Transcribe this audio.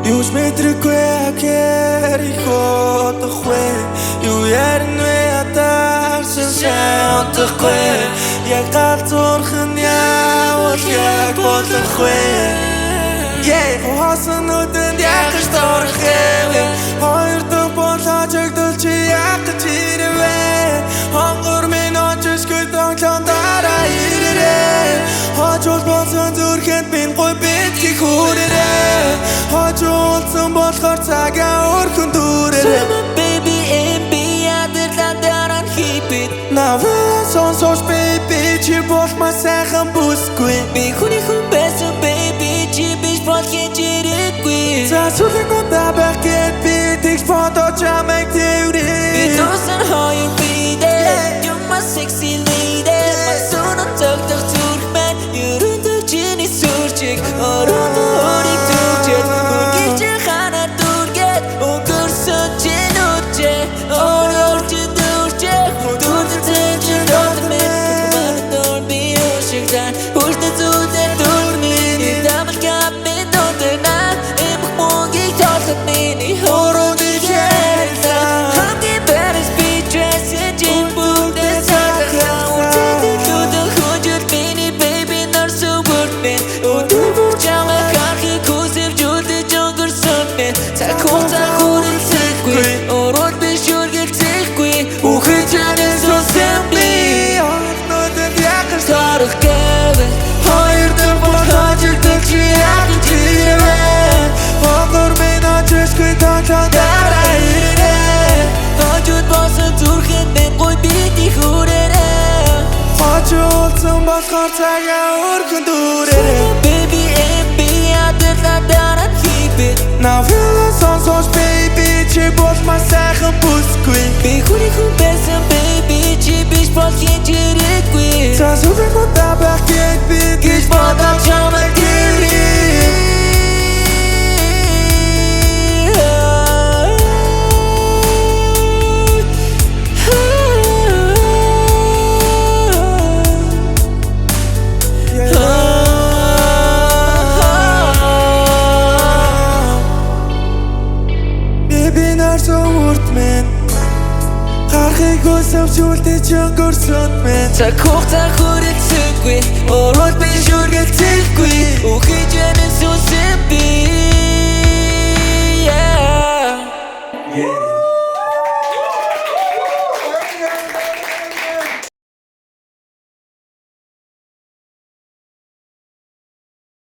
Już metrykue akeri chodachwe Ju järnve atarsen seantachwe Jak altorchen jawal jak botlachwe Hasan uten jakers torgewe Hoyrtog botlachak dulce jakachirve Hangur min очиж gudang chantara irre Hajol bolson зүрхэнд min goy bitki хүрэрэ Hajolson болохоор цагаа өрхөн дүүрэрэ Baby MB ядэрландаран хипит Наваа сонсож baby чи болмай сайхан бүсгүй Би хүний хүн байсан baby чи биш болохын чирэггүй За сүлэн удаа байх гээд би тэгж бодож амайг тэврээ Би туусан хоёр бидээ You're my sexy lady My сонон цогтох зүрх маань ерөндөг чиний сүрчиг Орондоо өрийг түчээд Үгийч ханаа дүргээд Өнгөрсөн чин үчээ Ороор чи дүрчээ Дүрдэн цэн чи додмэн Марандор би ушигсан Хүчтэй зүудээ дүрмэн Дамал капмен додернаа Эмх мөнгийг тоолхот миний Ороо би хэлсэн Хамгийн бэрээс би дрэсэн Жин бүгдээ сахаа Үнтэйдээ лүдэн хүнжил миний baby нар сүвэрмэн Өдөр бүр чамаа харахыг хүсэж үлдэж өнгөрсөн мэн Цаг хугацаа хүрэлцэхгүй Ороод би шүргэлцэхгүй Үхэн чанаас сонсон би Орнодын якаш Тарах гэвэн Хоёрдын болхажигдэл чи якачирвэ Хогор min очисгүй тончондараа ирнэ Хажууд босон зүрхэнд мен гой бидний хүрээрэ Хажуулсан болохоор цагаа өргөн дүүрэрэ Baby MB ядэрландаран хипит Наваа сонсож baby чи болмай сайхан бүсгүй Би хүний хүн байсан baby чи биш болохын чирэггүй За сүлэн удаа байх гээд би Гэж бодож чамайг Би нар сүрт мен Харахыг хүсэж үлдэж өнгөрсөн мен Цаг хугацаа хүрэлцэхгүй Ороод би шүргэлцэхгүй Үхэж